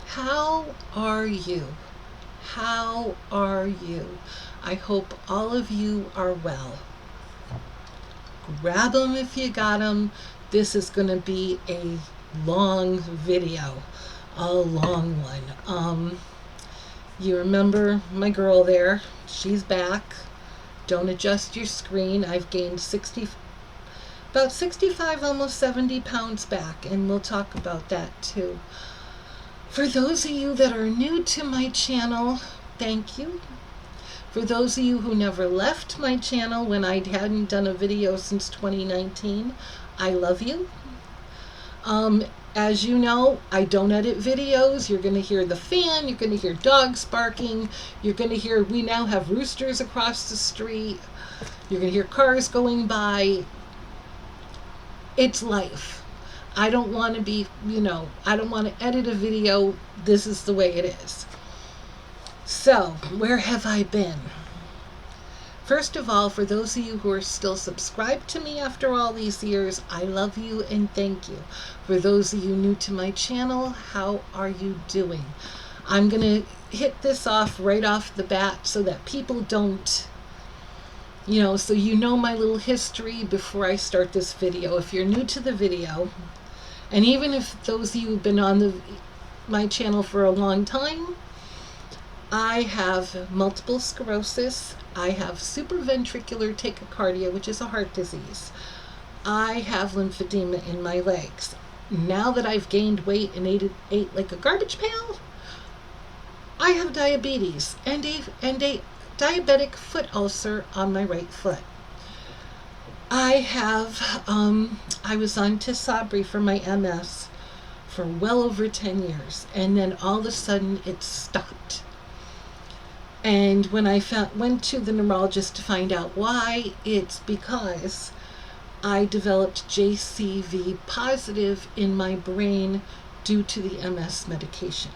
How are you? How are you? I hope all of you are well. Grab them if you got them. This is going to be a long video, a long one. You remember my girl there? She's back. Don't adjust your screen. I've gained about 65, almost 70 pounds back, and we'll talk about that too. For those of you that are new to my channel, thank you. For those of you who never left my channel when I hadn't done a video since 2019, I love you. As you know, I don't edit videos. You're going to hear the fan. You're going to hear dogs barking. You're going to hear, we now have roosters across the street. You're going to hear cars going by. It's life. I don't want to be, I don't want to edit a video. This is the way it is. So, where have I been? First of all, for those of you who are still subscribed to me after all these years, I love you and thank you. For those of you new to my channel, how are you doing? I'm going to hit this off right off the bat so that people don't, so you know my little history before I start this video. If you're new to the video, and even if those of you who've been on my channel for a long time, I have multiple sclerosis. I have supraventricular tachycardia, which is a heart disease. I have lymphedema in my legs. Now that I've gained weight and ate like a garbage pail, I have diabetes and a diabetic foot ulcer on my right foot. I was on Tisabri for my MS for well over 10 years, and then all of a sudden it stopped. And when I went to the neurologist to find out why, it's because I developed JCV positive in my brain due to the MS medication.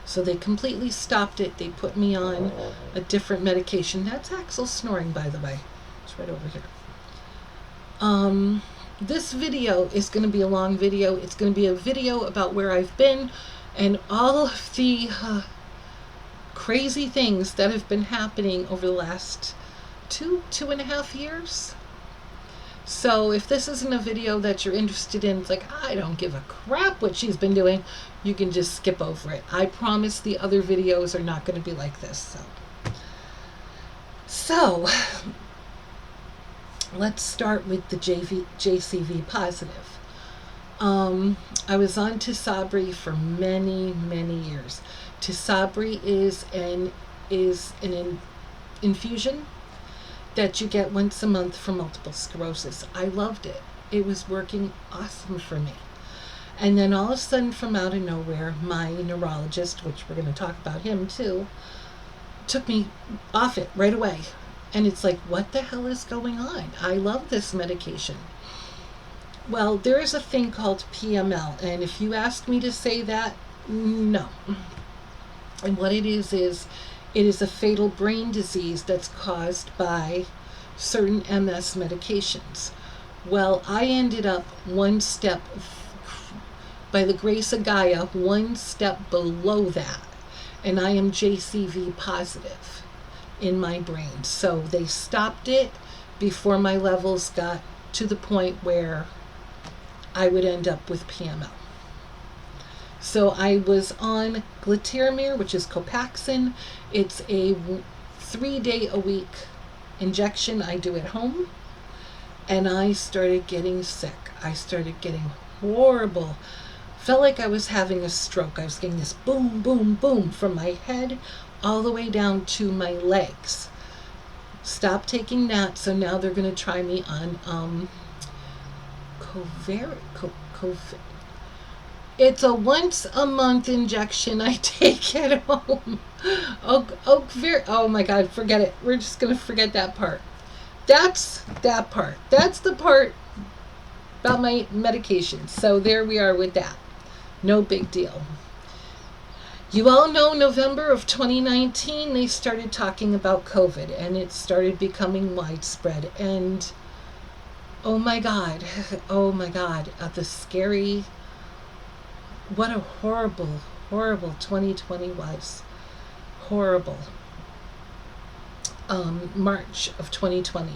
So they completely stopped it. They put me on a different medication. That's Axel snoring, by the way. It's right over here. This video is going to be a long video. It's going to be a video about where I've been and all of the crazy things that have been happening over the last 2.5 years. So if this isn't a video that you're interested in, it's like, I don't give a crap what she's been doing, you can just skip over it. I promise the other videos are not going to be like this. So let's start with the JCV positive. I was on Tisabri for many, many years. Tisabri is an infusion that you get once a month for multiple sclerosis. I loved it. It was working awesome for me. And then all of a sudden, from out of nowhere, my neurologist, which we're going to talk about him too, took me off it right away. And it's like, what the hell is going on? I love this medication. Well, there is a thing called PML, and if you ask me to say that, no. And what it is it is a fatal brain disease that's caused by certain MS medications. Well, I ended up one step, by the grace of Gaia, one step below that, and I am JCV positive in my brain. So they stopped it before my levels got to the point where I would end up with PML. So I was on glutamine, which is Copaxone. It's a 3-day-a-week injection I do at home. And I started getting sick. I started getting horrible. Felt like I was having a stroke. I was getting this boom, boom, boom from my head all the way down to my legs. Stopped taking that, so now they're going to try me on It's a once a month injection I take at home. Oh my God, forget it. We're just going to forget that part. That's that part. That's the part about my medication. So there we are with that. No big deal. You all know November of 2019, they started talking about COVID, and it started becoming widespread. And oh my God, the scary what a horrible, horrible 2020 was. Horrible. March of 2020,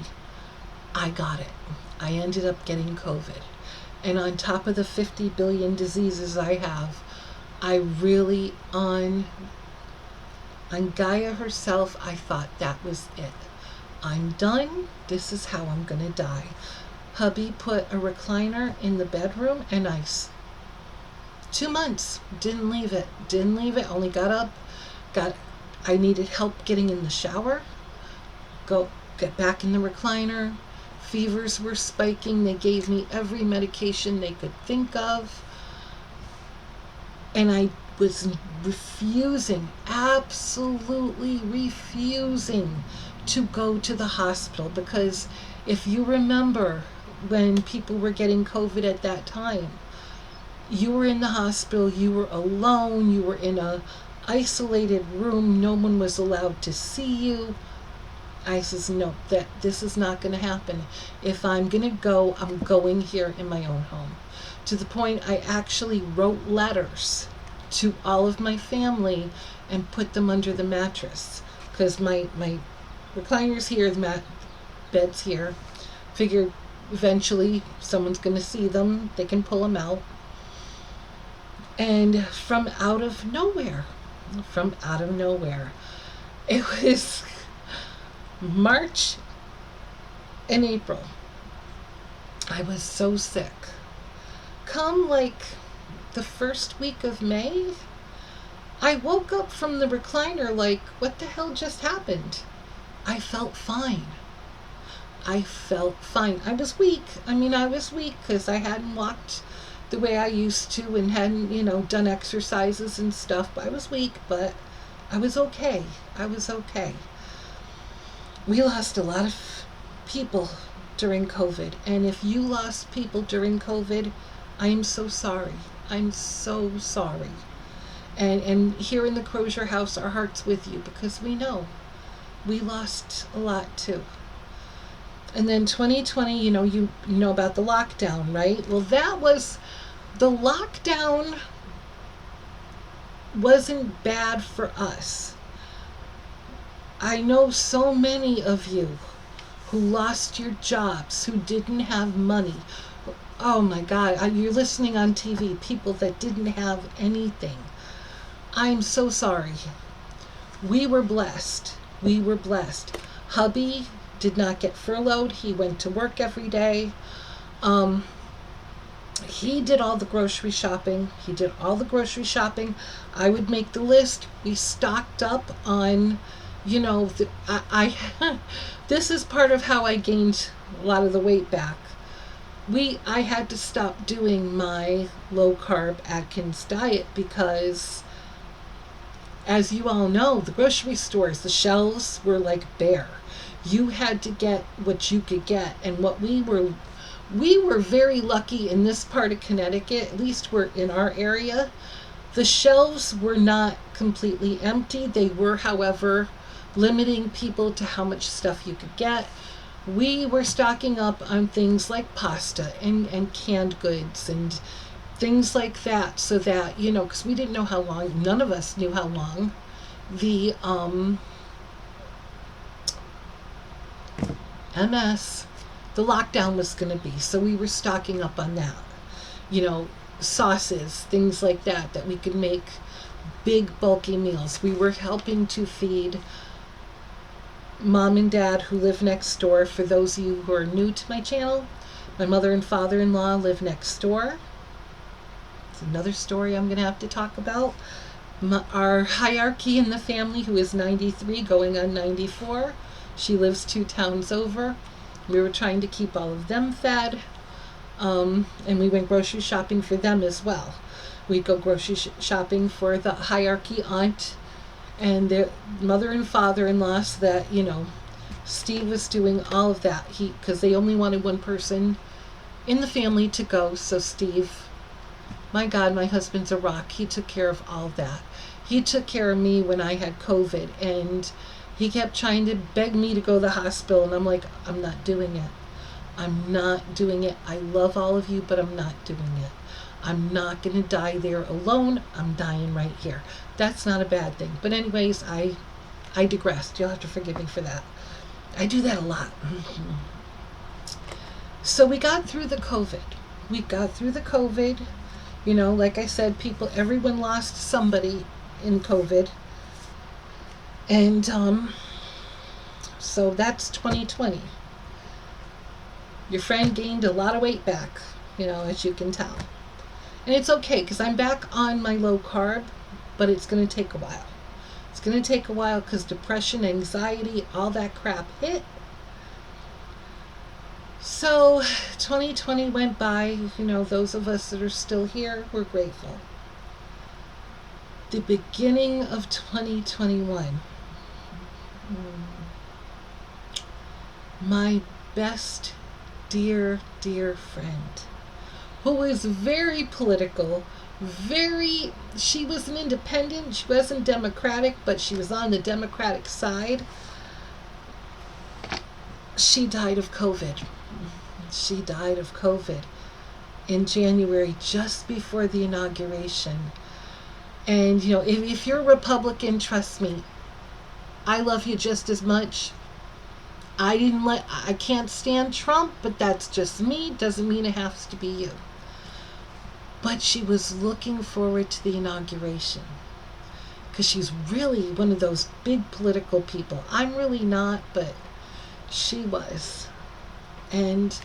I got it. I ended up getting COVID. And on top of the 50 billion diseases I have, I really, on Gaia herself, I thought that was it. I'm done. This is how I'm going to die. Hubby put a recliner in the bedroom, and 2 months, didn't leave it. Only got up, I needed help getting in the shower, get back in the recliner. Fevers were spiking. They gave me every medication they could think of. And I was refusing, absolutely refusing to go to the hospital, because if you remember when people were getting COVID at that time, you were in the hospital, you were alone, you were in a isolated room, no one was allowed to see you. I says, no, this is not going to happen. If I'm going to go, I'm going here in my own home. To the point I actually wrote letters to all of my family and put them under the mattress, because my recliner's here, the bed's here. Figured eventually someone's going to see them, they can pull them out. And from out of nowhere, it was March and April. I was so sick. Come like the first week of May, I woke up from the recliner like, what the hell just happened? I felt fine. I was weak. I was weak because I hadn't walked the way I used to and hadn't, done exercises and stuff. But I was weak, but I was okay. We lost a lot of people during COVID. And if you lost people during COVID, I am so sorry. I'm so sorry. And here in the Crozier House, our heart's with you, because we know we lost a lot too. And then 2020, you know about the lockdown, right? Well, the lockdown wasn't bad for us. I know so many of you who lost your jobs, who didn't have money. Oh my God, you're listening on TV, people that didn't have anything. I'm so sorry. We were blessed. Hubby did not get furloughed. He went to work every day. He did all the grocery shopping. I would make the list. We stocked up on, this is part of how I gained a lot of the weight back. I had to stop doing my low carb Atkins diet because, as you all know, the grocery stores, the shelves were like bare. You had to get what you could get. And what we were very lucky in this part of Connecticut, at least we're in our area, the shelves were not completely empty. They were, however, limiting people to how much stuff you could get. We were stocking up on things like pasta and canned goods and things like that, so that, because we didn't know how long, none of us knew how long the the lockdown was going to be. So we were stocking up on that, sauces, things like that we could make big bulky meals. We were helping to feed Mom and Dad, who live next door. For those of you who are new to my channel, my mother and father-in-law live next door. It's another story I'm going to have to talk about. Our hierarchy in the family, who is 93 going on 94, she lives 2 towns over. We were trying to keep all of them fed, and we went grocery shopping for them as well. We'd go grocery shopping for the hierarchy aunt and their mother and father-in-law, so that, Steve was doing all of that. Because they only wanted one person in the family to go. So Steve, my God, my husband's a rock. He took care of all of that. He took care of me when I had COVID, and he kept trying to beg me to go to the hospital. And I'm like, I'm not doing it. I love all of you, but I'm not doing it. I'm not going to die there alone. I'm dying right here. That's not a bad thing. But anyways, I digressed. You'll have to forgive me for that. I do that a lot. So we got through the COVID. You know, like I said, everyone lost somebody in COVID. And so that's 2020. Your friend gained a lot of weight back, you know, as you can tell. And it's okay because I'm back on my low carb, but it's going to take a while. It's going to take a while because depression, anxiety, all that crap hit. So 2020 went by. You know, those of us that are still here, we're grateful. The beginning of 2021, my best dear friend, who was very political, she was an independent, she wasn't Democratic, but she was on the Democratic side. She died of COVID. In January, just before the inauguration. And, you know, if you're a Republican, trust me, I love you just as much. I can't stand Trump, but that's just me. Doesn't mean it has to be you. But she was looking forward to the inauguration because she's really one of those big political people. I'm really not, but she was. And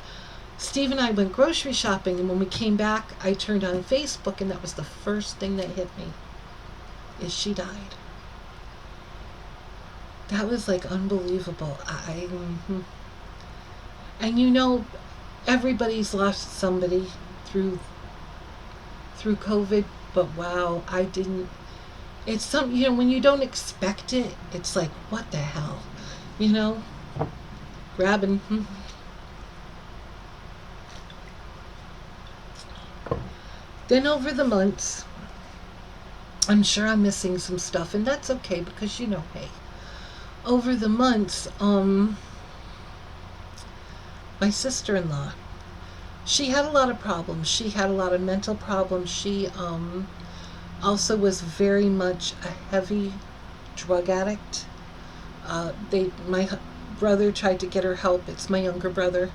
Steve and I went grocery shopping, and when we came back, I turned on Facebook, and that was the first thing that hit me, is she died. That was like unbelievable. And you know, everybody's lost somebody through COVID, but wow, I didn't. It's you know, when you don't expect it, it's like, what the hell, you know, grabbing. Then over the months, I'm sure I'm missing some stuff, and that's okay because, you know, hey, over the months, my sister-in-law, she had a lot of problems. She had a lot of mental problems. She also was very much a heavy drug addict. My brother tried to get her help. It's my younger brother.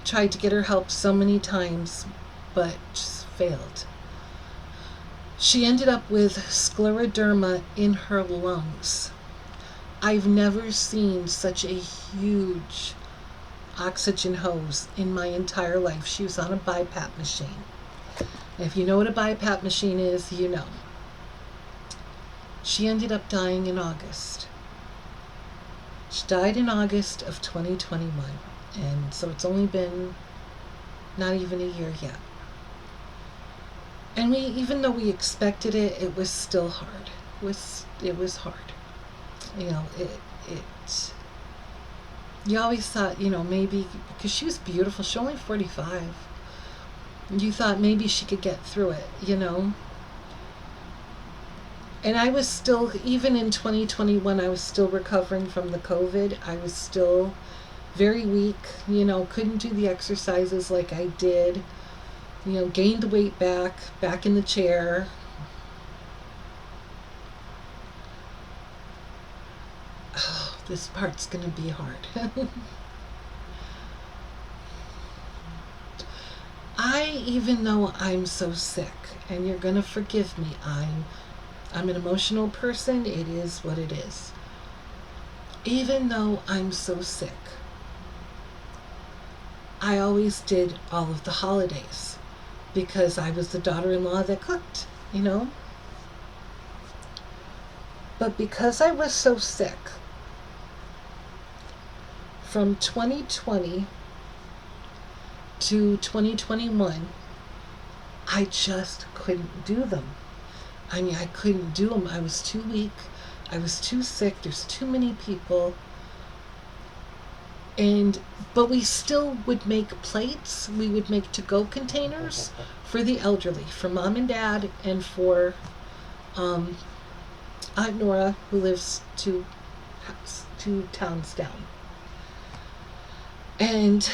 Tried to get her help so many times, but just failed. She ended up with scleroderma in her lungs. I've never seen such a huge oxygen hose in my entire life. She was on a BiPAP machine. If you know what a BiPAP machine is, you know. She ended up dying in August. She died in August of 2021. And so it's only been not even a year yet. And even though we expected it, it was still hard. It was hard. You know, you always thought, you know, maybe, because she was beautiful, she's only 45. You thought maybe she could get through it, you know. And I was still, even in 2021, I was still recovering from the COVID. I was still very weak, you know, couldn't do the exercises like I did. You know, gained the weight back in the chair. Oh, this part's going to be hard. Even though I'm so sick, and you're going to forgive me, I'm an emotional person. It is what it is. Even though I'm so sick, I always did all of the holidays because I was the daughter-in-law that cooked, you know. But because I was so sick, from 2020 to 2021, I just couldn't do them. I mean, I couldn't do them. I was too weak. I was too sick. There's too many people. But we still would make plates. We would make to-go containers for the elderly, for mom and dad, and for Aunt Nora, who lives two towns down. And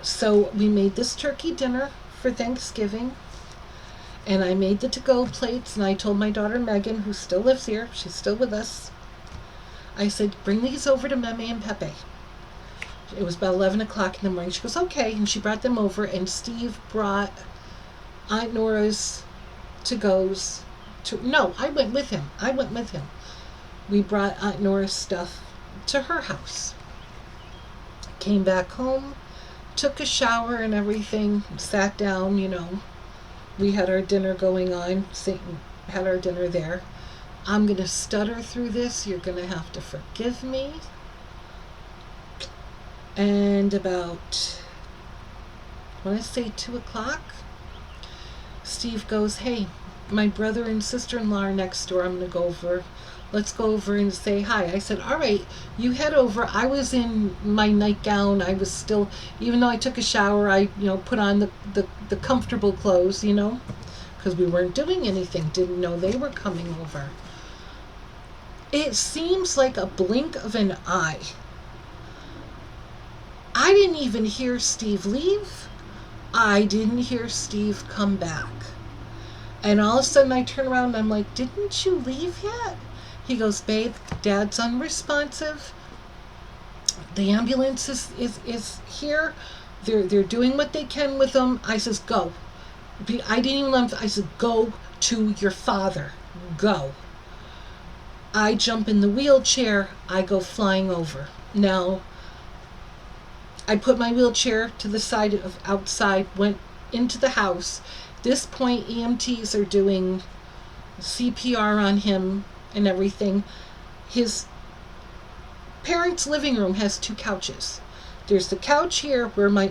so we made this turkey dinner for Thanksgiving. And I made the to-go plates, and I told my daughter Megan, who still lives here, she's still with us, I said, bring these over to Meme and Pepe. It was about 11 o'clock in the morning. She goes, okay. And she brought them over, and Steve brought Aunt Nora's to-goes. No, I went with him. We brought Aunt Nora's stuff to her house. Came back home, took a shower and everything, sat down, We had our dinner going on, had our dinner there. I'm going to stutter through this. You're going to have to forgive me. And about, I want to say 2 o'clock, Steve goes, hey, my brother and sister-in-law are next door. I'm going to go over. Let's go over and say hi. I said, all right, you head over. I was in my nightgown. I was still, even though I took a shower, I, put on the comfortable clothes, because we weren't doing anything. Didn't know they were coming over. It seems like a blink of an eye. I didn't even hear Steve leave. I didn't hear Steve come back. And all of a sudden I turn around and I'm like, didn't you leave yet? He goes, babe, Dad's unresponsive. The ambulance is here. They're doing what they can with him. I says, go. I didn't even let him. I said, go to your father. Go. I jump in the wheelchair. I go flying over. Now, I put my wheelchair to the side of outside, went into the house. This point, EMTs are doing CPR on him and everything. His parents' living room has 2 couches. There's the couch here where my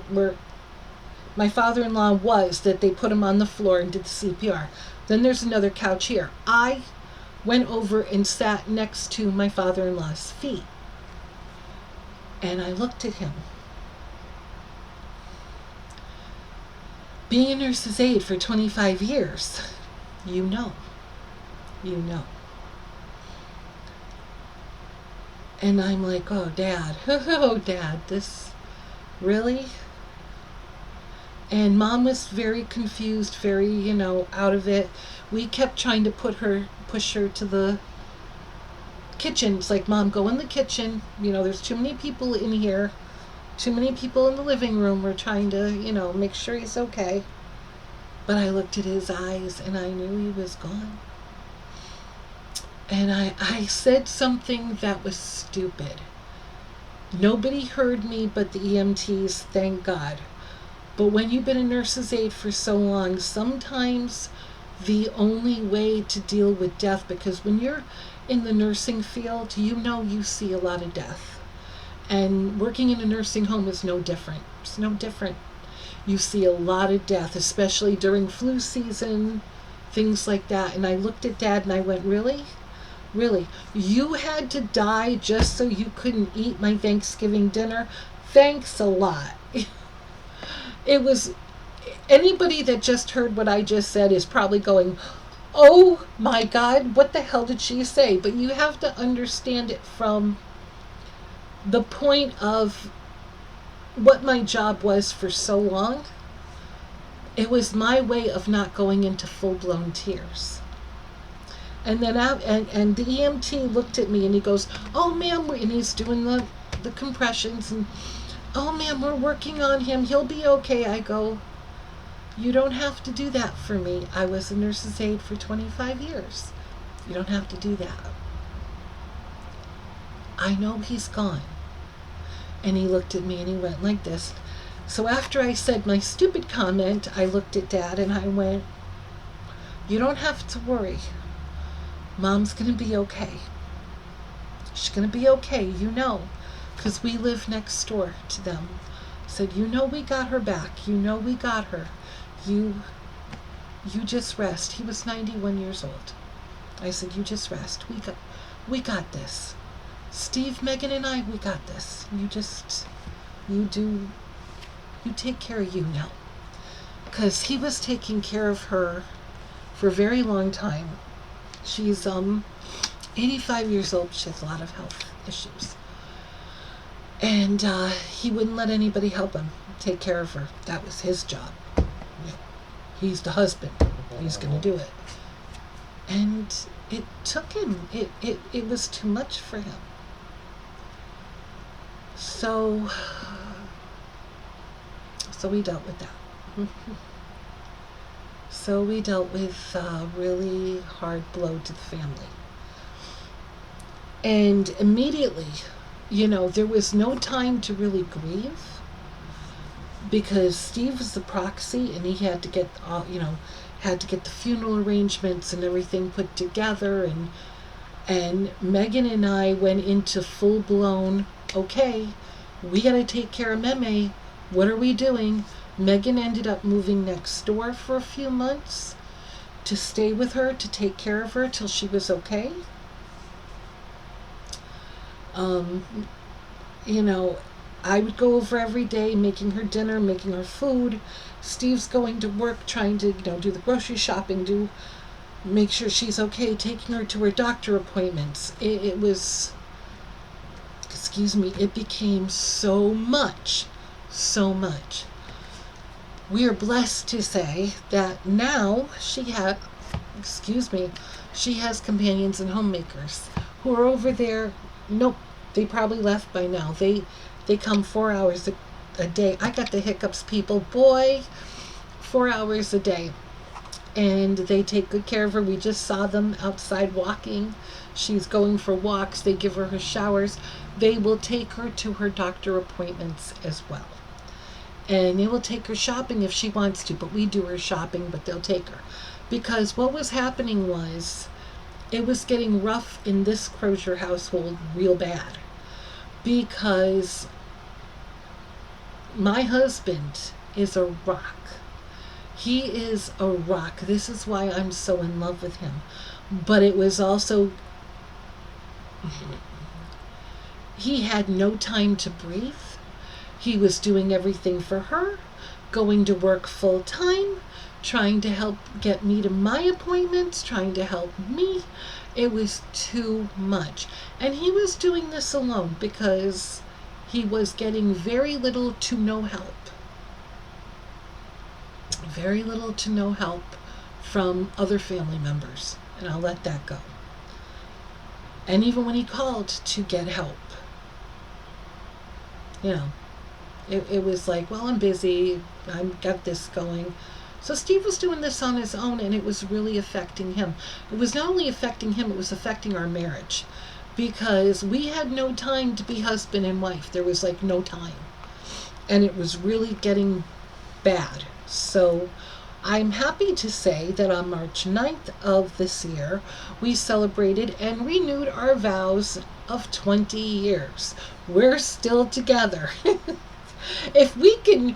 father-in-law was, that they put him on the floor and did the CPR. Then there's another couch here. I went over and sat next to my father-in-law's feet. And I looked at him. Being a nurse's aide for 25 years, you know. And I'm like, oh, Dad, this, really? And Mom was very confused, very, out of it. We kept trying to push her to the kitchen. It's like, Mom, go in the kitchen. There's too many people in here. Too many people in the living room. We're trying to, make sure he's okay. But I looked at his eyes and I knew he was gone. And I said something that was stupid. Nobody heard me but the EMTs, thank God. But when you've been a nurse's aide for so long, sometimes the only way to deal with death, because when you're in the nursing field, you see a lot of death. And working in a nursing home is no different. It's no different. You see a lot of death, especially during flu season, things like that. And I looked at Dad and I went, really? Really? You had to die just so you couldn't eat my Thanksgiving dinner? Thanks a lot. It was, anybody that just heard what I just said is probably going, oh my God, what the hell did she say? But you have to understand it from the point of what my job was for so long. It was my way of not going into full-blown tears. And then and the EMT looked at me and he goes, oh ma'am, and he's doing the compressions, and oh ma'am, we're working on him, he'll be okay. I go, you don't have to do that for me. I was a nurse's aide for 25 years. You don't have to do that. I know he's gone. And he looked at me and he went like this. So after I said my stupid comment, I looked at Dad and I went, you don't have to worry. Mom's going to be okay. She's going to be okay, because we live next door to them. I said, we got her back. We got her. You just rest. He was 91 years old. I said, you just rest. We got this. Steve, Megan, and I, we got this. You take care of you now. Because he was taking care of her for a very long time. She's 85 years old. She has a lot of health issues. And he wouldn't let anybody help him take care of her. That was his job. He's the husband. He's going to do it. And it took him. It was too much for him. So we dealt with that. So we dealt with a really hard blow to the family. And immediately, there was no time to really grieve, because Steve was the proxy and he had to get the funeral arrangements and everything put together, and Megan and I went into full blown, okay, we got to take care of Meme. What are we doing? Megan ended up moving next door for a few months to stay with her, to take care of her till she was okay. I would go over every day, making her dinner, making her food. Steve's going to work, trying to, do the grocery shopping, make sure she's okay, taking her to her doctor appointments. It became so much. We are blessed to say that now she has companions and homemakers who are over there. Nope, they probably left by now. They come 4 hours a day. I got the hiccups, people. Boy, 4 hours a day. And they take good care of her. We just saw them outside walking. She's going for walks. They give her showers. They will take her to her doctor appointments as well. And they will take her shopping if she wants to, but we do her shopping, but they'll take her. Because what was happening was, it was getting rough in this Crozier household real bad. Because my husband is a rock. He is a rock. This is why I'm so in love with him. But it was also, he had no time to breathe. He was doing everything for her, going to work full time, trying to help get me to my appointments, trying to help me. It was too much. And he was doing this alone because he was getting very little to no help. Very little to no help from other family members. And I'll let that go. And even when he called to get help, it was like, well, I'm busy. I've got this going. So Steve was doing this on his own, and it was really affecting him. It was not only affecting him, it was affecting our marriage. Because we had no time to be husband and wife. There was like no time. And it was really getting bad. So I'm happy to say that on March 9th of this year, we celebrated and renewed our vows of 20 years. We're still together. If we can,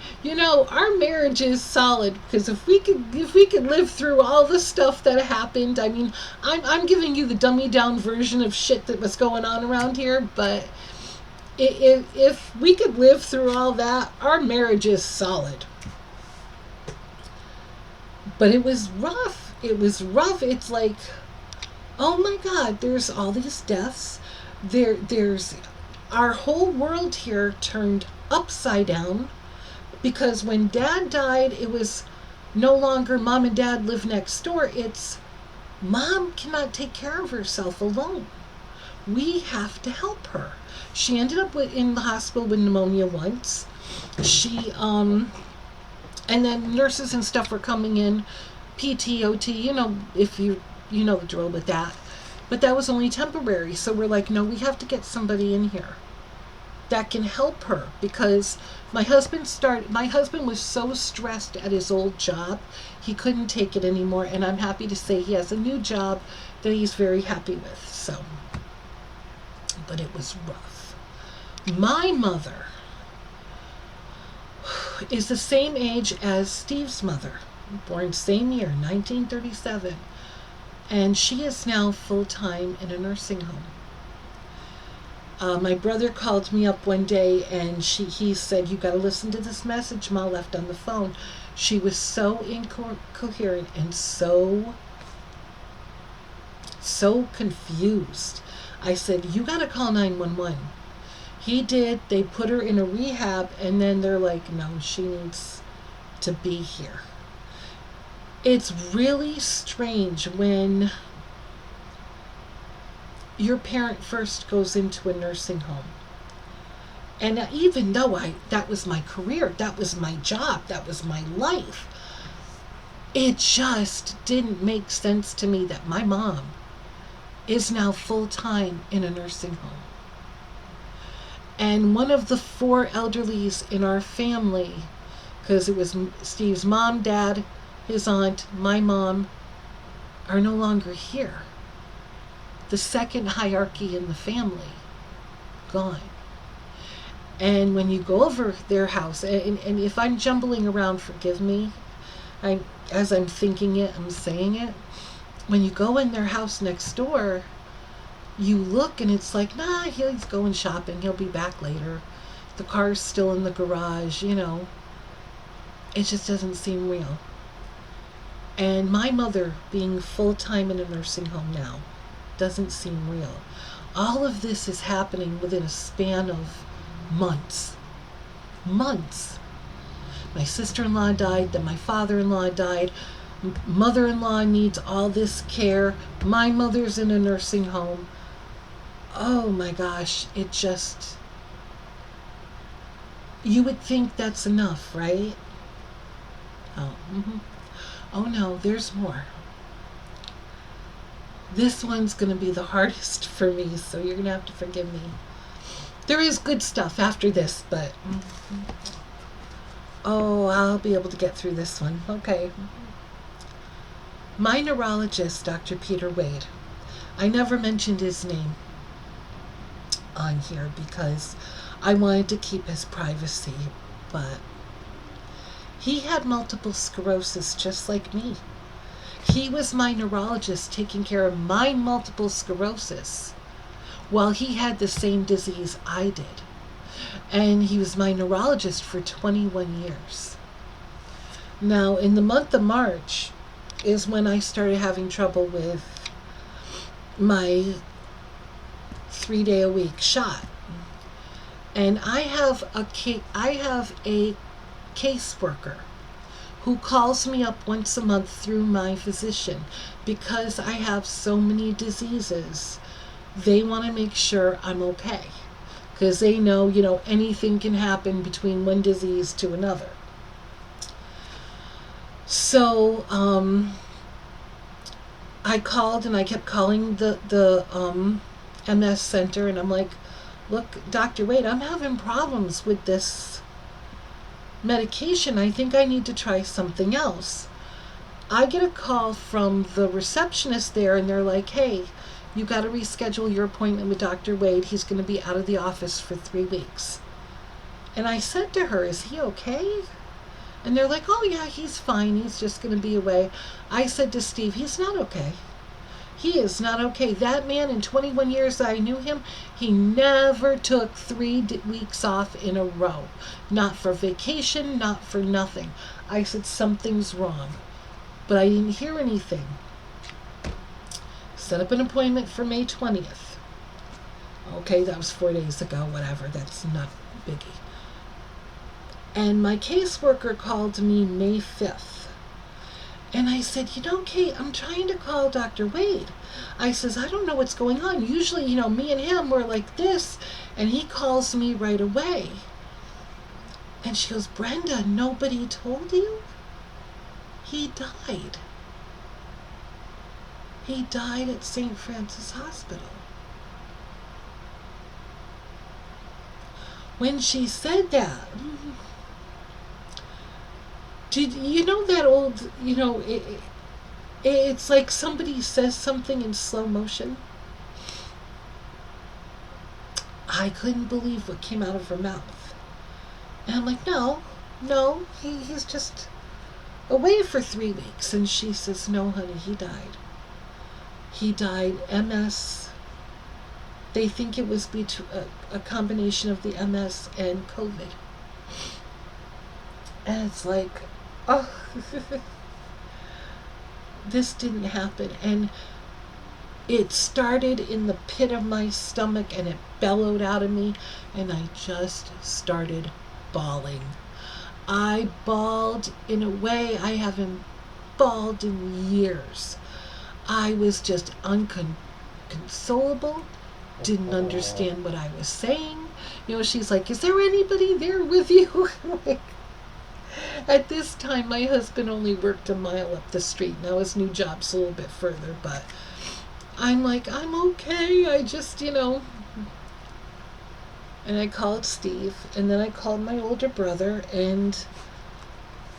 our marriage is solid, because if we could live through all the stuff that happened, I mean, I'm giving you the dummy down version of shit that was going on around here, but if we could live through all that, our marriage is solid. But it was rough. It's like, oh my God, there's all these deaths. There's our whole world here turned upside down, because when Dad died, it was no longer Mom and Dad live next door. It's Mom cannot take care of herself alone. We have to help her. She ended up in the hospital with pneumonia once. She and then nurses and stuff were coming in, PT, OT, if you know the drill with that. But that was only temporary. So we're like, no, we have to get somebody in here that can help her, because my husband was so stressed at his old job, he couldn't take it anymore. And I'm happy to say he has a new job that he's very happy with. So, but it was rough. My mother is the same age as Steve's mother, born same year, 1937, and she is now full-time in a nursing home. My brother called me up one day, and he said, you got to listen to this message Ma left on the phone. She was so incoherent and so confused. I said, you got to call 911. He did. They put her in a rehab, and then they're like, no, she needs to be here. It's really strange when your parent first goes into a nursing home. And even though that was my career, that was my job, that was my life, it just didn't make sense to me that my mom is now full-time in a nursing home. And one of the 4 elderlies in our family, because it was Steve's mom, dad, his aunt, my mom, are no longer here. The second hierarchy in the family, gone. And when you go over their house, and if I'm jumbling around, forgive me, as I'm thinking it, I'm saying it. When you go in their house next door, you look and it's like, nah, he's going shopping, he'll be back later. The car's still in the garage, It just doesn't seem real. And my mother being full-time in a nursing home now doesn't seem real. All of this is happening within a span of months. Months. My sister-in-law died, then my father-in-law died. Mother-in-law needs all this care. My mother's in a nursing home. Oh my gosh, it just... You would think that's enough, right? Oh no, there's more. This one's going to be the hardest for me, so you're going to have to forgive me. There is good stuff after this, but... Oh, I'll be able to get through this one. Okay. My neurologist, Dr. Peter Wade, I never mentioned his name on here because I wanted to keep his privacy, but he had multiple sclerosis just like me. He was my neurologist taking care of my multiple sclerosis while he had the same disease I did. And he was my neurologist for 21 years. Now, in the month of March is when I started having trouble with my 3-day-a-week shot. And I have a caseworker who calls me up once a month through my physician because I have so many diseases. They want to make sure I'm okay because they know, anything can happen between one disease to another. So I called and I kept calling the MS center, and I'm like, look, Dr. Wade, I'm having problems with this medication. I think I need to try something else. I get a call from the receptionist there, and they're like, hey, you got to reschedule your appointment with Dr. Wade. He's going to be out of the office for 3 weeks. And I said to her, is he okay? And they're like, oh yeah, he's fine. He's just going to be away. I said to Steve, he's not okay. He is not okay. That man, in 21 years that I knew him, he never took 3 weeks off in a row. Not for vacation, not for nothing. I said, something's wrong. But I didn't hear anything. Set up an appointment for May 20th. Okay, that was 4 days ago, whatever. That's not biggie. And my caseworker called me May 5th. And I said, Kate, I'm trying to call Dr. Wade. I says, I don't know what's going on. Usually, me and him were like this. And he calls me right away. And she goes, Brenda, nobody told you? He died. He died at St. Francis Hospital. When she said that, did you know that old, it's like somebody says something in slow motion? I couldn't believe what came out of her mouth. And I'm like, no, he's just away for 3 weeks. And she says, no, honey, he died. He died MS. They think it was a combination of the MS and COVID. And it's like, oh, this didn't happen. And it started in the pit of my stomach and it bellowed out of me, and I just started bawling. I bawled in a way I haven't bawled in years. I was just unconsolable, didn't understand what I was saying. She's like, is there anybody there with you? Like, at this time, my husband only worked a mile up the street. Now his new job's a little bit further, but I'm like, I'm okay. I just, And I called Steve, and then I called my older brother, and,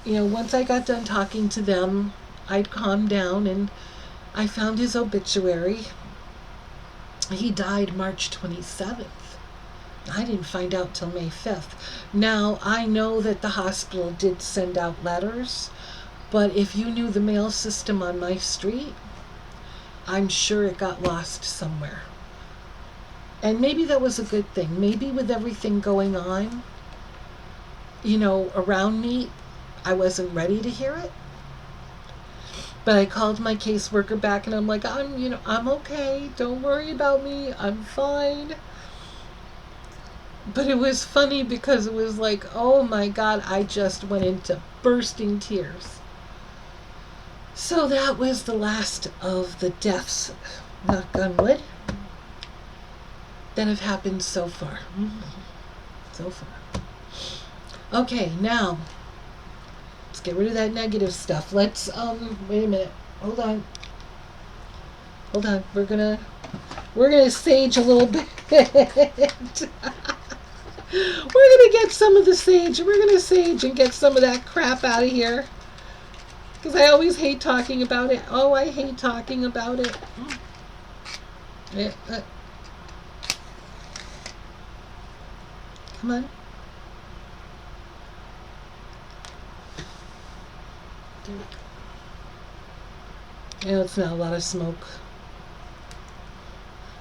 once I got done talking to them, I'd calmed down, and I found his obituary. He died March 27th. I didn't find out till May 5th. Now, I know that the hospital did send out letters, but if you knew the mail system on my street, I'm sure it got lost somewhere. And maybe that was a good thing. Maybe with everything going on, around me, I wasn't ready to hear it. But I called my caseworker back, and I'm like, I'm okay. Don't worry about me. I'm fine. But it was funny because it was like, oh my God, I just went into bursting tears. So that was the last of the deaths, knock on wood, that have happened so far. So far. Okay, now, let's get rid of that negative stuff. Let's, wait a minute. Hold on. We're gonna sage a little bit. We're gonna get some of the sage. We're gonna sage and get some of that crap out of here. Because I always hate talking about it. Oh, I hate talking about it. Come on. It's not a lot of smoke.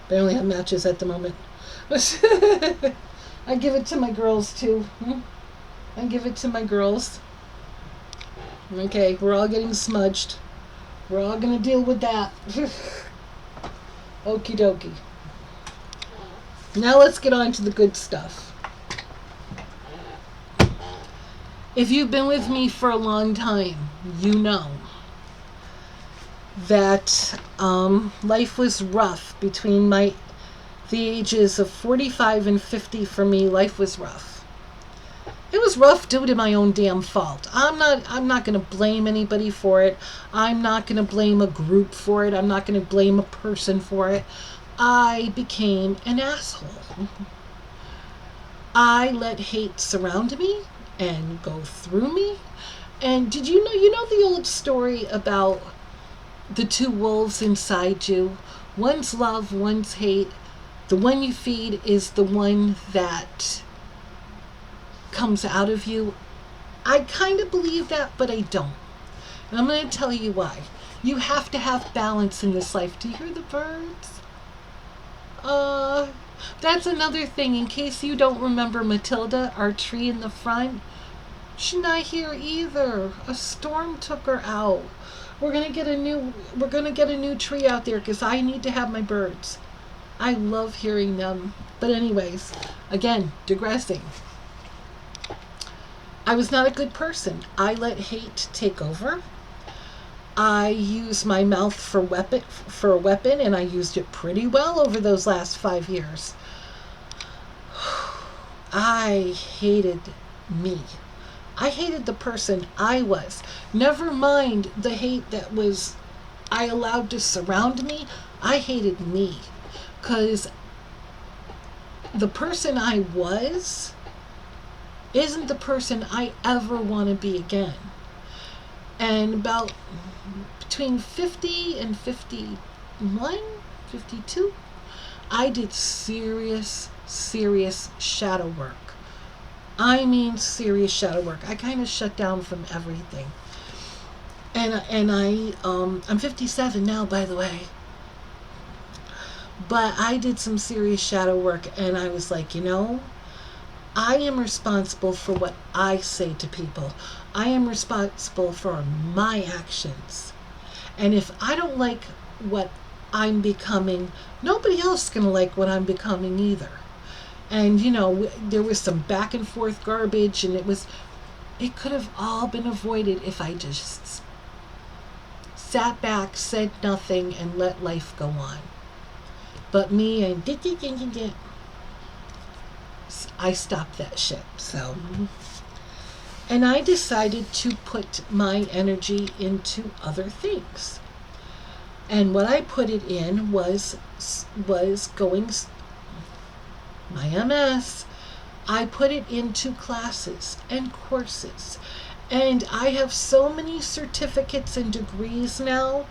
But I only have matches at the moment. I give it to my girls too. I give it to my girls. Okay, we're all getting smudged. We're all gonna deal with that. Okie dokie. Now let's get on to the good stuff. If you've been with me for a long time, you know that life was rough between the ages of 45 and 50. For me, life was rough. It was rough due to my own damn fault. I'm not going to blame anybody for it. I'm not going to blame a group for it. I'm not going to blame a person for it. I became an asshole. I let hate surround me and go through me. And did you know the old story about the two wolves inside you? One's love, one's hate. The one you feed is the one that comes out of you. I kind of believe that, but I don't. And I'm going to tell you why. You have to have balance in this life. Do you hear the birds? That's another thing. In case you don't remember Matilda, our tree in the front, she's not here either. A storm took her out. We're gonna get a new tree out there because I need to have my birds. I love hearing them. But anyways, again, digressing. I was not a good person. I let hate take over. I used my mouth for a weapon, and I used it pretty well over those last 5 years. I hated me. I hated the person I was. Never mind the hate that was I allowed to surround me. I hated me. Because the person I was isn't the person I ever want to be again. And about between 50 and 51, 52, I did serious shadow work. I mean serious shadow work. I kind of shut down from everything. And I'm 57 now, by the way. But I did some serious shadow work, and I was like, I am responsible for what I say to people. I am responsible for my actions. And if I don't like what I'm becoming, nobody else is going to like what I'm becoming either. And, there was some back and forth garbage, and it could have all been avoided if I just sat back, said nothing, and let life go on. But me, I stopped that shit. So, and I decided to put my energy into other things. And what I put it in was going my MS. I put it into classes and courses. And I have so many certificates and degrees now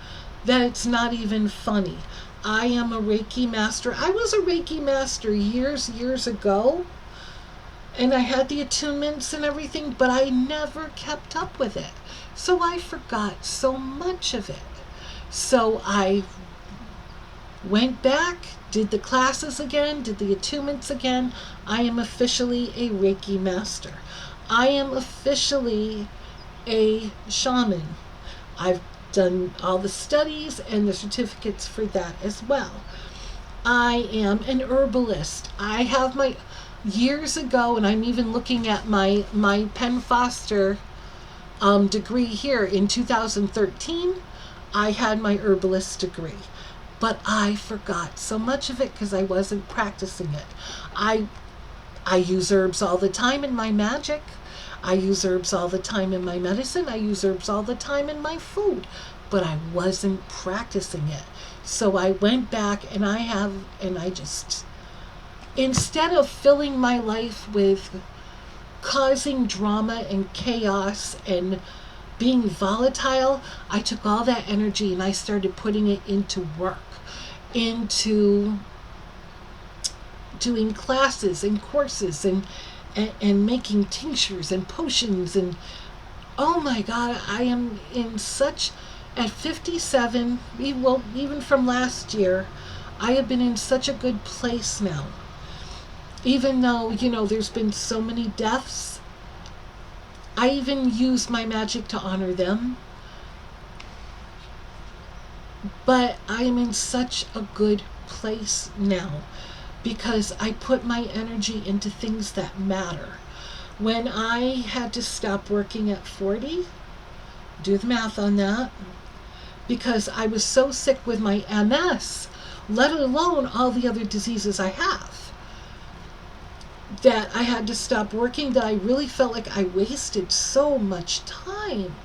that it's not even funny. I am a Reiki master. I was a Reiki master years ago. And I had the attunements and everything, but I never kept up with it. So I forgot so much of it. So I went back, did the classes again, did the attunements again. I am officially a Reiki master. I am officially a shaman. I've done all the studies and the certificates for that as well. I am an herbalist. I have my years ago, and I'm even looking at my Penn Foster degree here in 2013. I had my herbalist degree, but I forgot so much of it because I wasn't practicing it. I use herbs all the time in my magic. I use herbs all the time in my medicine. I use herbs all the time in my food, but I wasn't practicing it. So I went back and I just, instead of filling my life with causing drama and chaos and being volatile, I took all that energy and I started putting it into work, into doing classes and courses and making tinctures and potions. And oh my God, I am in such, at 57, even from last year, I have been in such a good place now. Even though, there's been so many deaths, I even use my magic to honor them. But I am in such a good place now because I put my energy into things that matter. When I had to stop working at 40, do the math on that, because I was so sick with my MS, let alone all the other diseases I have, that I had to stop working, that I really felt like I wasted so much time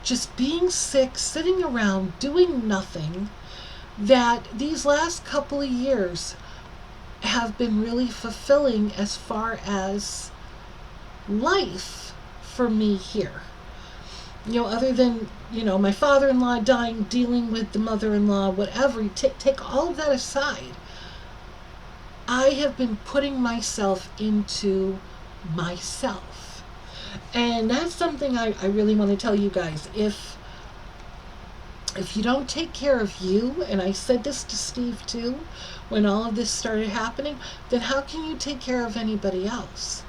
just being sick, sitting around, doing nothing, that these last couple of years have been really fulfilling as far as life for me here. Other than, my father-in-law dying, dealing with the mother-in-law, whatever, take all of that aside. I have been putting myself into myself. And that's something I really want to tell you guys. If you don't take care of you, and I said this to Steve too, when all of this started happening, then how can you take care of anybody else?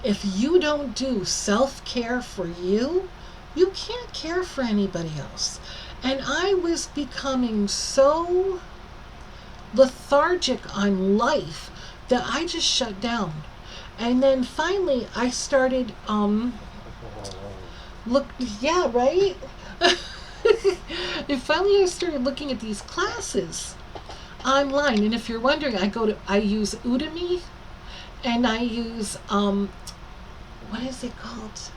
If you don't do self-care for you, you can't care for anybody else. And I was becoming so lethargic on life that I just shut down. And then finally I started yeah, right? And finally I started looking at these classes online. And if you're wondering, I use Udemy, and I use what is it called?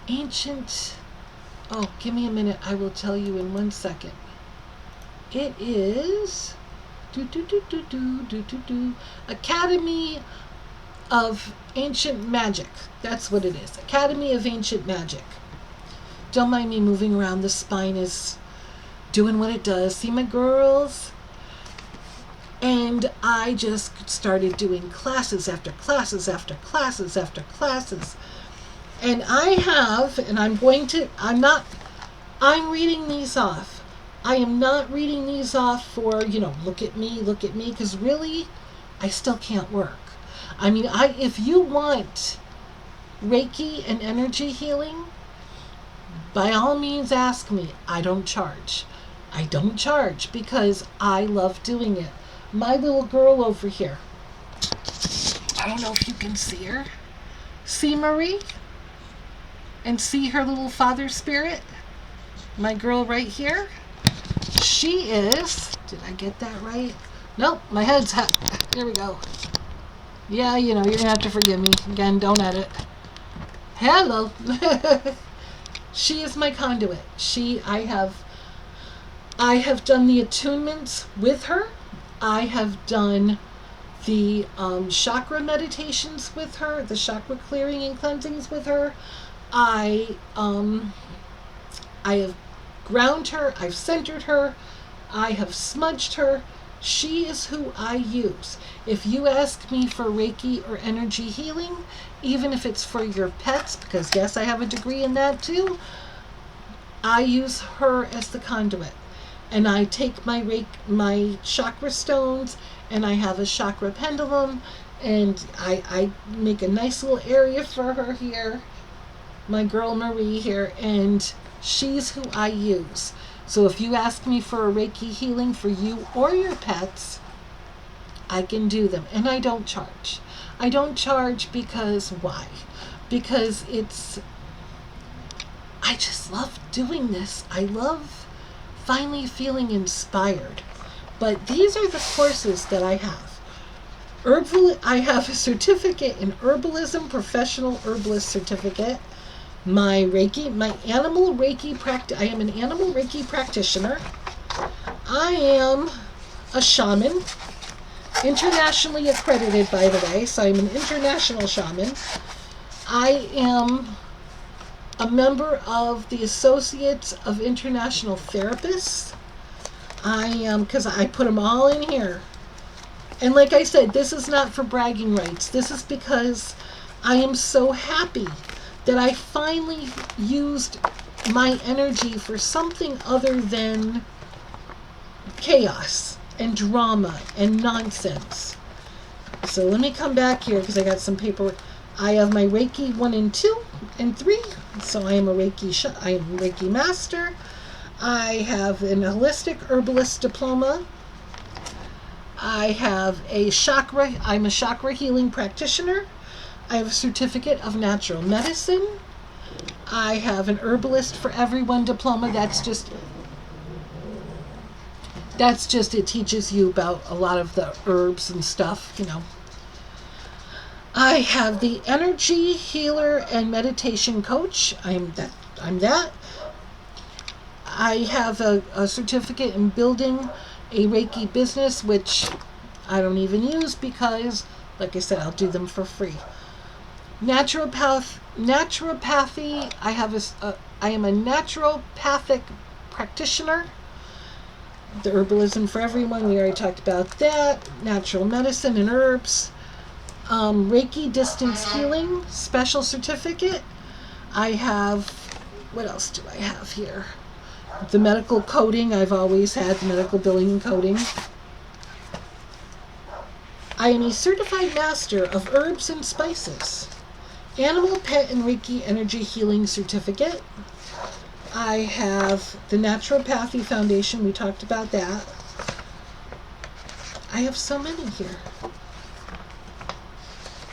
Give me a minute, I will tell you in 1 second. It is Academy of Ancient Magic. That's what it is. Academy of Ancient Magic. Don't mind me moving around. The spine is doing what it does. See my girls? And I just started doing classes after classes after classes after classes. And I'm reading these off. I am not reading these off for, look at me, because really, I still can't work. I mean, if you want Reiki and energy healing, by all means ask me. I don't charge. Because I love doing it. My little girl over here, I don't know if you can see her. See Marie? And see her little father spirit? my girl right here, she is, did I get that right? Nope, my head's, here we go. Yeah, you know, you're going to have to forgive me. Again, don't edit. Hello. She is my conduit. I have done the attunements with her. I have done the chakra meditations with her, the chakra clearing and cleansings with her. I have ground her, I've centered her, I have smudged her. She is who I use. If you ask me for Reiki or energy healing, even if it's for your pets, because yes, I have a degree in that too, I use her as the conduit. And I take my chakra stones, and I have a chakra pendulum, and I make a nice little area for her here, my girl Marie here, and she's who I use. So if you ask me for a Reiki healing for you or your pets, I can do them. And I don't charge. I don't charge because why? Because I just love doing this. I love finally feeling inspired. But these are the courses that I have. I have a certificate in herbalism, professional herbalist certificate. My animal Reiki I am an animal Reiki practitioner. I am a shaman, internationally accredited, by the way, so I'm an international shaman. I am a member of the Associates of International Therapists. I am, because I put them all in here. And like I said, this is not for bragging rights. This is because I am so happy that I finally used my energy for something other than chaos and drama and nonsense. So let me come back here because I got some paperwork. I have my Reiki 1 and 2 and 3. So I am a Reiki master. I have an holistic herbalist diploma. I'm a chakra healing practitioner. I have a certificate of natural medicine. I have an herbalist for everyone diploma. That's just it teaches you about a lot of the herbs and stuff, you know. I have the energy healer and meditation coach. I'm that. I have a certificate in building a Reiki business, which I don't even use because, like I said, I'll do them for free. Naturopathy. I am a naturopathic practitioner. The herbalism for everyone, we already talked about that. Natural medicine and herbs. Reiki distance healing special certificate. I have, what else do I have here? The medical coding. I've always had the medical billing and coding. I am a certified master of herbs and spices. Animal, pet, and Reiki energy healing certificate. I have the Naturopathy Foundation. We talked about that. I have so many here.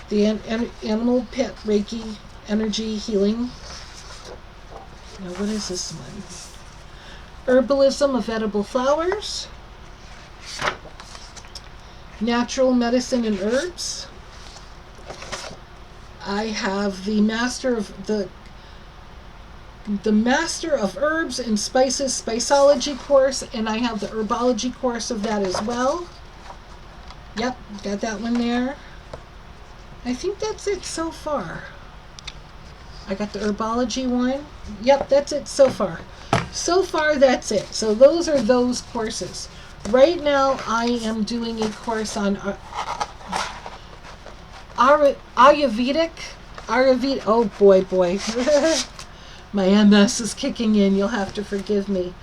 The animal, pet, Reiki energy healing. Now, what is this one? Herbalism of edible flowers. Natural medicine and herbs. I have the Master of Herbs and Spices Spiceology course, and I have the Herbology course of that as well. Yep, got that one there. I think that's it so far. I got the Herbology one. Yep, that's it so far. So far, that's it. So those are those courses. Right now, I am doing a course on Ayurvedic. Oh boy. My MS is kicking in. You'll have to forgive me.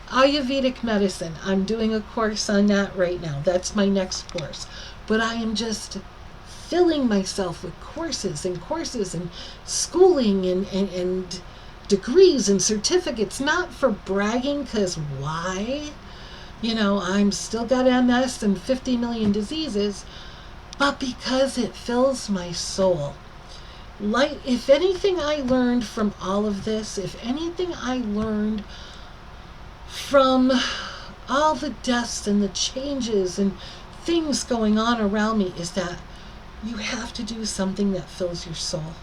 Ayurvedic Medicine. I'm doing a course on that right now. That's my next course. But I am just filling myself with courses and schooling and degrees and certificates, not for bragging, because why? You know, I'm still got MS and 50 million diseases, but because it fills my soul. Like, if anything I learned from all of this, if anything I learned from all the deaths and the changes and things going on around me is that you have to do something that fills your soul.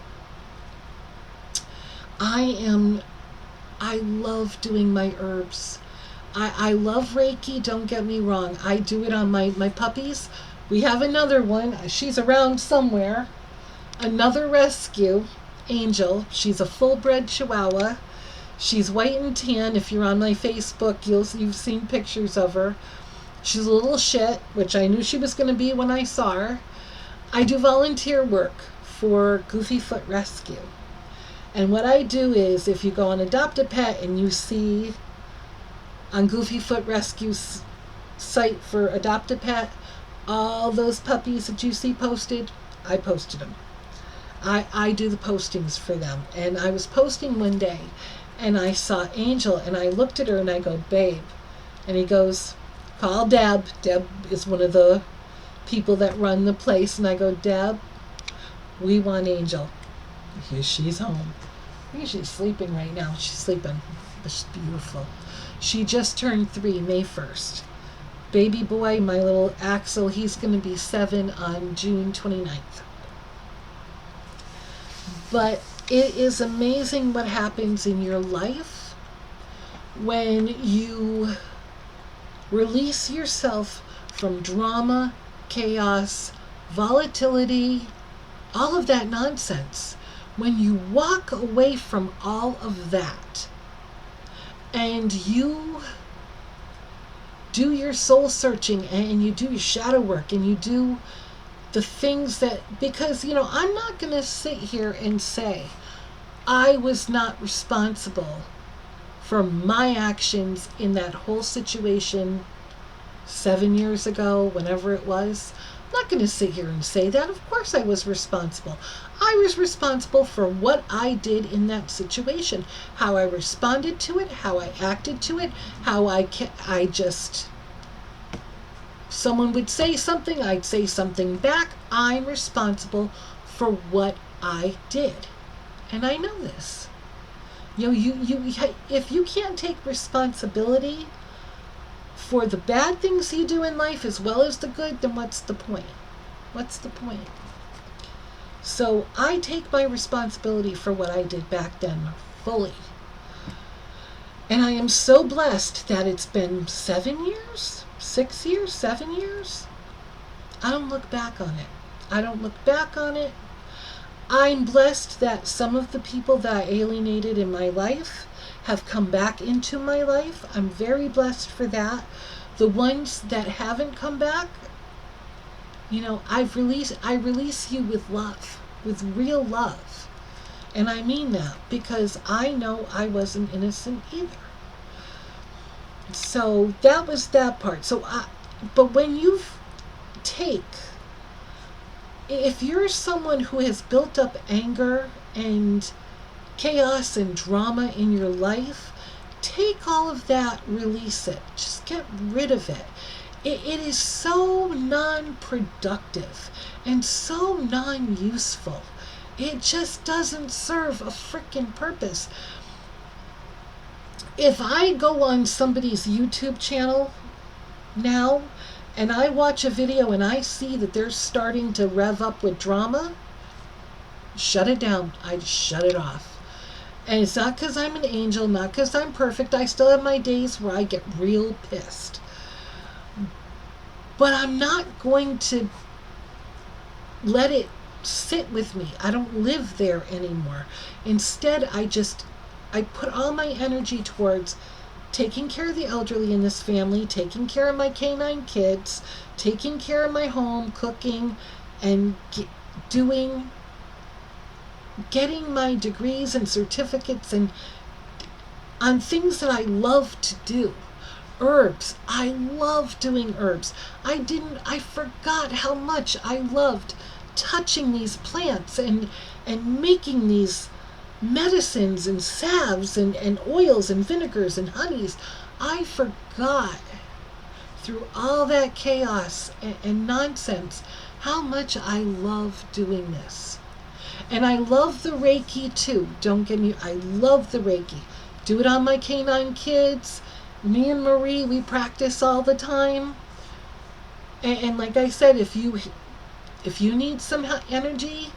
I love doing my herbs. I love Reiki, don't get me wrong. I do it on my puppies. We have another one. She's around somewhere. Another rescue, Angel. She's a full-bred Chihuahua. She's white and tan. If you're on my Facebook, you've seen pictures of her. She's a little shit, which I knew she was going to be when I saw her. I do volunteer work for Goofy Foot Rescue. And what I do is, if you go on Adopt a Pet and you see on Goofy Foot Rescue's site for Adopt a Pet, all those puppies that you see posted, I posted them. I do the postings for them. And I was posting one day, and I saw Angel, and I looked at her, and I go, babe. And he goes, call Deb. Deb is one of the people that run the place. And I go, Deb, we want Angel. Here she's home. I think she's sleeping right now. She's sleeping. But she's beautiful. She just turned 3, May 1st. Baby boy, my little Axel, he's going to be 7 on June 29th. But it is amazing what happens in your life when you release yourself from drama, chaos, volatility, all of that nonsense. When you walk away from all of that and you do your soul searching and you do your shadow work and you do the things that, because, I'm not going to sit here and say I was not responsible for my actions in that whole situation 7 years ago, whenever it was. I'm not going to sit here and say that. Of course I was responsible. I was responsible for what I did in that situation, how I responded to it, how I acted to it, how I just, someone would say something, I'd say something back. I'm responsible for what I did. And I know this. If you can't take responsibility for the bad things you do in life as well as the good, then what's the point? What's the point? So I take my responsibility for what I did back then fully. And I am so blessed that it's been 7 years, 6 years, 7 years. I don't look back on it. I don't look back on it. I'm blessed that some of the people that I alienated in my life have come back into my life. I'm very blessed for that. The ones that haven't come back, I release you with love, with real love. And I mean that because I know I wasn't innocent either. So that was that part. But when you if you're someone who has built up anger and chaos and drama in your life, take all of that, release it. Just get rid of it. It is so non-productive and so non-useful. It just doesn't serve a freaking purpose. If I go on somebody's YouTube channel now and I watch a video and I see that they're starting to rev up with drama, shut it down. I just shut it off. And it's not because I'm an angel, not because I'm perfect. I still have my days where I get real pissed. But I'm not going to let it sit with me. I don't live there anymore. Instead, I put all my energy towards taking care of the elderly in this family, taking care of my canine kids, taking care of my home, cooking, and getting my degrees and certificates and on things that I love to do. Herbs. I love doing herbs. I forgot how much I loved touching these plants and making these medicines and salves and oils and vinegars and honeys. I forgot through all that chaos and nonsense how much I love doing this. And I love the Reiki too. Don't get me, I love the Reiki. Do it on my canine kids. Me and Marie, we practice all the time. And like I said, if you need some energy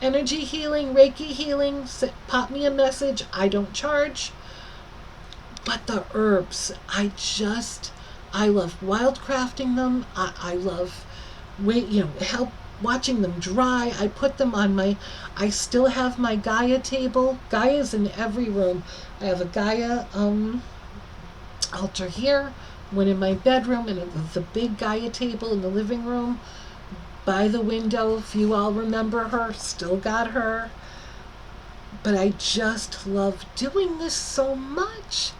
healing, Reiki healing, pop me a message. I don't charge. But the herbs, I love wildcrafting them. I love, help watching them dry. I put them on I still have my Gaia table. Gaia's in every room. I have a Gaia altar here, one in my bedroom, and the big Gaia table in the living room by the window. If you all remember her, still got her. But I just love doing this so much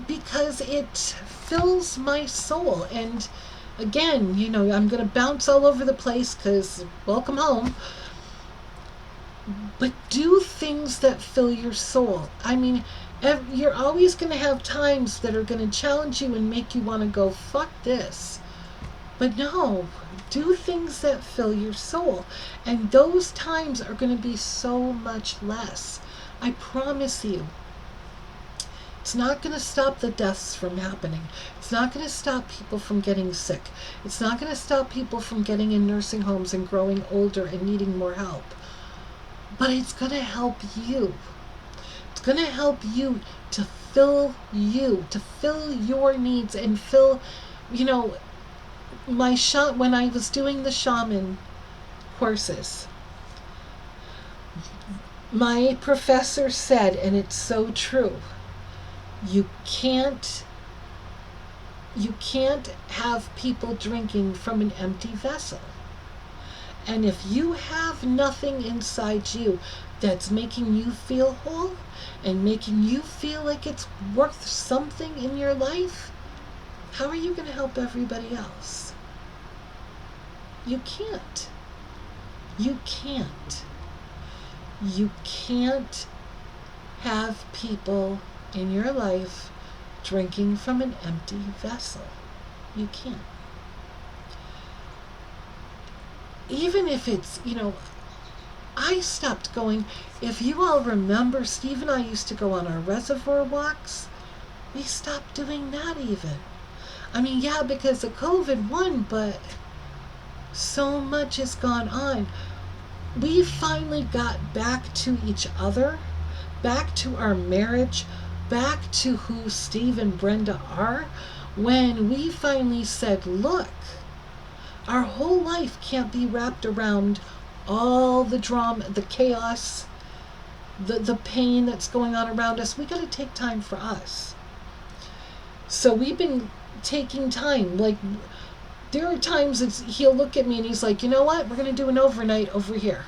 because it fills my soul. And again, I'm going to bounce all over the place because welcome home. But do things that fill your soul. I mean, you're always going to have times that are going to challenge you and make you want to go, fuck this. But no, do things that fill your soul. And those times are going to be so much less. I promise you. It's not going to stop the deaths from happening. It's not going to stop people from getting sick. It's not going to stop people from getting in nursing homes and growing older and needing more help. But it's going to help you. It's going to help you, to fill your needs and fill, when I was doing the shaman courses, my professor said, and it's so true, you can't have people drinking from an empty vessel. And if you have nothing inside you that's making you feel whole and making you feel like it's worth something in your life, how are you going to help everybody else? You can't. You can't. You can't have people in your life drinking from an empty vessel. You can't. Even if it's, I stopped going. If you all remember, Steve and I used to go on our reservoir walks. We stopped doing that even. I mean, yeah, because of COVID, one, but so much has gone on. We finally got back to each other, back to our marriage, back to who Steve and Brenda are, when we finally said, look, our whole life can't be wrapped around all the drama, the chaos, the pain that's going on around us. We got to take time for us. So we've been taking time. Like, there are times he'll look at me and he's like, you know what? We're going to do an overnight over here.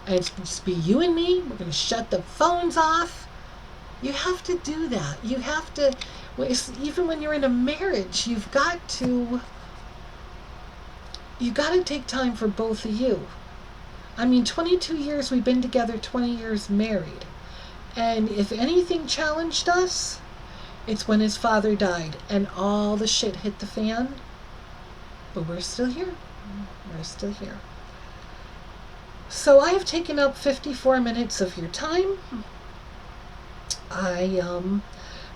And it's just be you and me. We're going to shut the phones off. You have to do that. You have to, even when you're in a marriage, you've got to take time for both of you. I mean, 22 years we've been together, 20 years married. And if anything challenged us, it's when his father died and all the shit hit the fan. But we're still here. We're still here. So I have taken up 54 minutes of your time.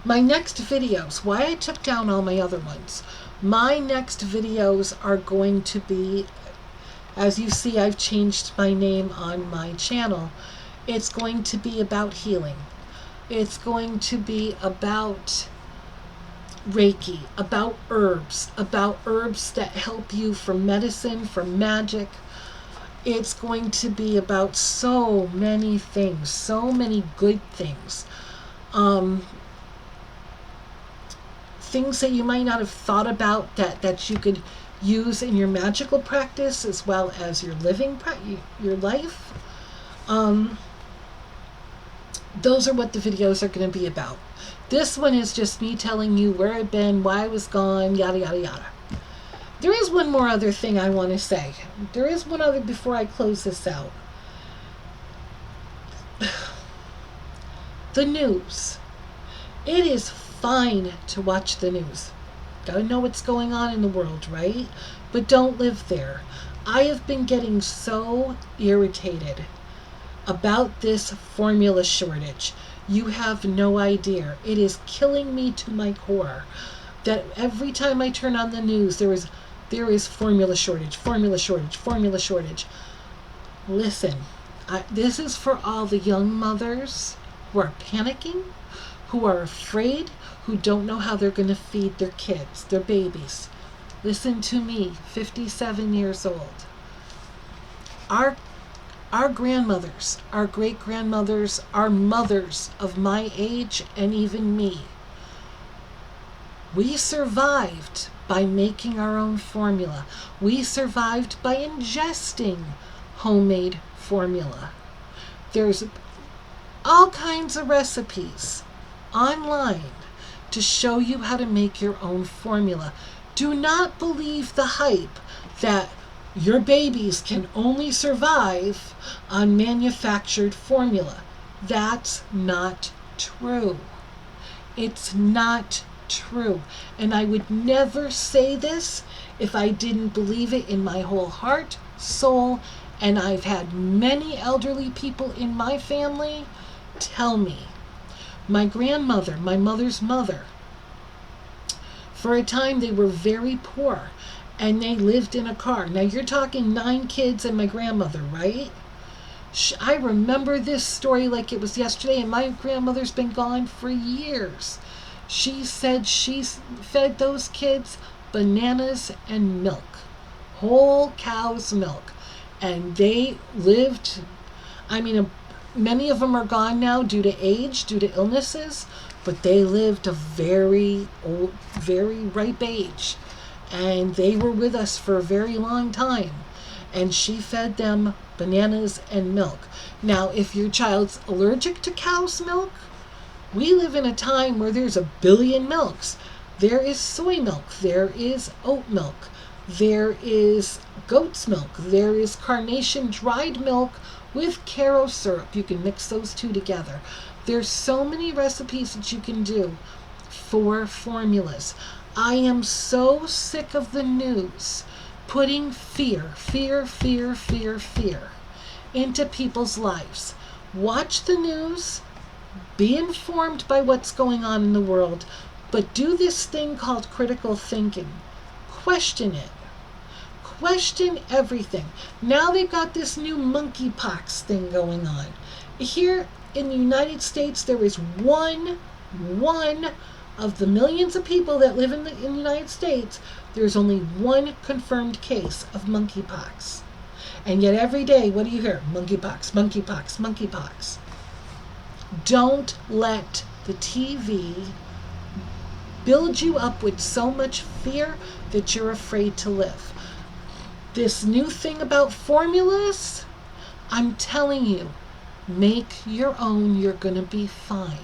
My next videos, why I took down all my other ones, my next videos are going to be, as you see, I've changed my name on my channel. It's going to be about healing. It's going to be about Reiki, about herbs that help you for medicine, for magic. It's going to be about so many things, so many good things. Things that you might not have thought about that you could use in your magical practice as well as your your life. Those are what the videos are going to be about. This one is just me telling you where I've been, why I was gone, yada, yada, yada. There is one more other thing I want to say. There is one other before I close this out. The news. It is fine to watch the news. Gotta know what's going on in the world, right? But don't live there. I have been getting so irritated about this formula shortage. You have no idea. It is killing me to my core that every time I turn on the news, there is formula shortage, formula shortage, formula shortage. Listen, this is for all the young mothers who are panicking, who are afraid, who don't know how they're going to feed their kids, their babies. Listen to me, 57 years old. Our grandmothers, our great-grandmothers, our mothers of my age, and even me, we survived by making our own formula. We survived by ingesting homemade formula. There's all kinds of recipes online to show you how to make your own formula. Do not believe the hype that your babies can only survive on manufactured formula. That's not true. It's not true. And I would never say this if I didn't believe it in my whole heart, soul, and I've had many elderly people in my family tell me. My grandmother, my mother's mother, for a time they were very poor and they lived in a car. Now you're talking 9 kids and my grandmother, right? I remember this story like it was yesterday, and my grandmother's been gone for years. She said she fed those kids bananas and milk, whole cow's milk, and they lived, many of them are gone now due to age, due to illnesses, but they lived a very old, very ripe age. And they were with us for a very long time. And she fed them bananas and milk. Now, if your child's allergic to cow's milk, we live in a time where there's a billion milks. There is soy milk. There is oat milk. There is goat's milk. There is carnation dried milk with Caro syrup. You can mix those two together. There's so many recipes that you can do for formulas. I am so sick of the news putting fear into people's lives. Watch the news, be informed by what's going on in the world, but do this thing called critical thinking. Question it. Question everything. Now they've got this new monkeypox thing going on. Here in the United States, there is one of the millions of people that live in the United States, there's only one confirmed case of monkeypox. And yet every day, what do you hear? Monkeypox, monkeypox, monkeypox. Don't let the TV build you up with so much fear that you're afraid to live. This new thing about formulas, I'm telling you, make your own, you're going to be fine.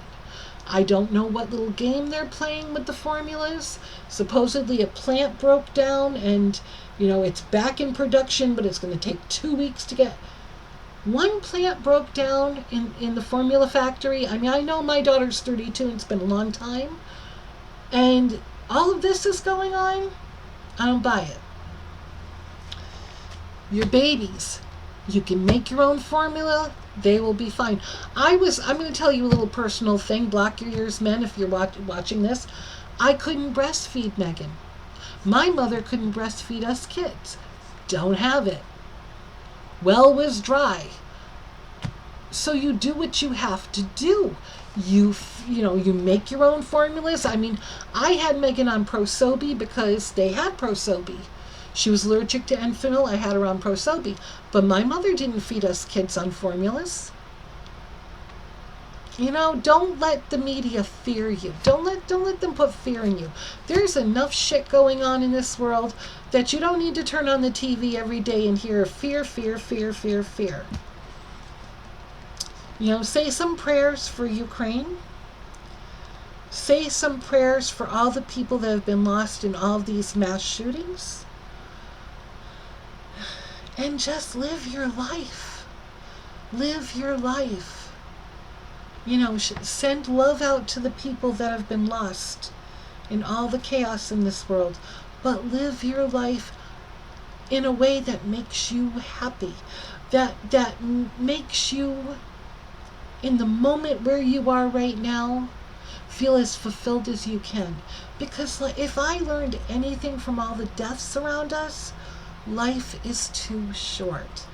I don't know what little game they're playing with the formulas. Supposedly a plant broke down and, it's back in production, but it's going to take 2 weeks to get. One plant broke down in the formula factory. I know my daughter's 32 and it's been a long time. And all of this is going on. I don't buy it. Your babies, you can make your own formula. They will be fine. I'm going to tell you a little personal thing. Block your ears, men, if you're watching this. I couldn't breastfeed Megan. My mother couldn't breastfeed us kids. Don't have it. Well was dry. So you do what you have to do. You make your own formulas. I had Megan on Prosobi because they had Prosobi. She was allergic to Enfenil. I had her on Prosobi. But my mother didn't feed us kids on formulas. Don't let the media fear you. Don't let them put fear in you. There's enough shit going on in this world that you don't need to turn on the TV every day and hear fear. Say some prayers for Ukraine. Say some prayers for all the people that have been lost in all of these mass shootings. And just live your life. Live your life. Send love out to the people that have been lost in all the chaos in this world. But live your life in a way that makes you happy. That makes you in the moment where you are right now, feel as fulfilled as you can. Because if I learned anything from all the deaths around us, life is too short.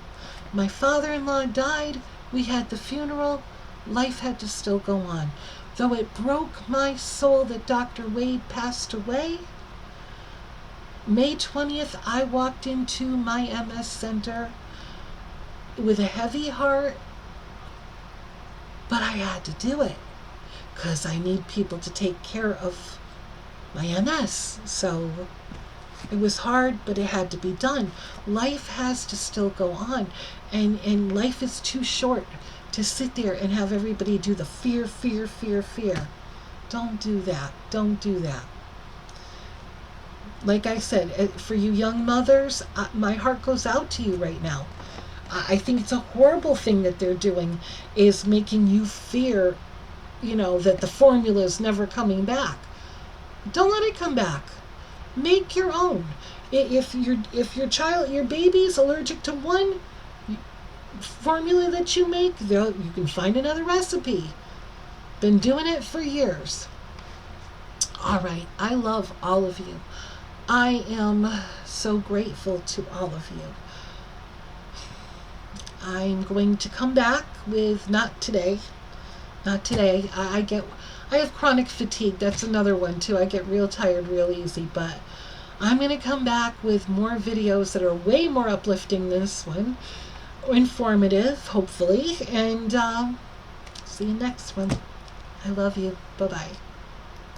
My father-in-law died, we had the funeral, life had to still go on. Though it broke my soul that Dr. Wade passed away, May 20th, I walked into my MS center with a heavy heart, but I had to do it because I need people to take care of my MS. So it was hard, but it had to be done. Life has to still go on, and life is too short to sit there and have everybody do the fear, fear, fear, fear. Don't do that. Don't do that. Like I said, for you young mothers, my heart goes out to you right now. I think it's a horrible thing that they're doing, is making you fear, that the formula is never coming back. Don't let it come back. Make your own. If your baby is allergic to one formula that you make, you can find another recipe. Been doing it for years. All right, I love all of you. I am so grateful to all of you. I'm going to come back with not today. I have chronic fatigue. That's another one too. I get real tired real easy, but I'm going to come back with more videos that are way more uplifting than this one, informative, hopefully, and see you next one. I love you. Bye-bye.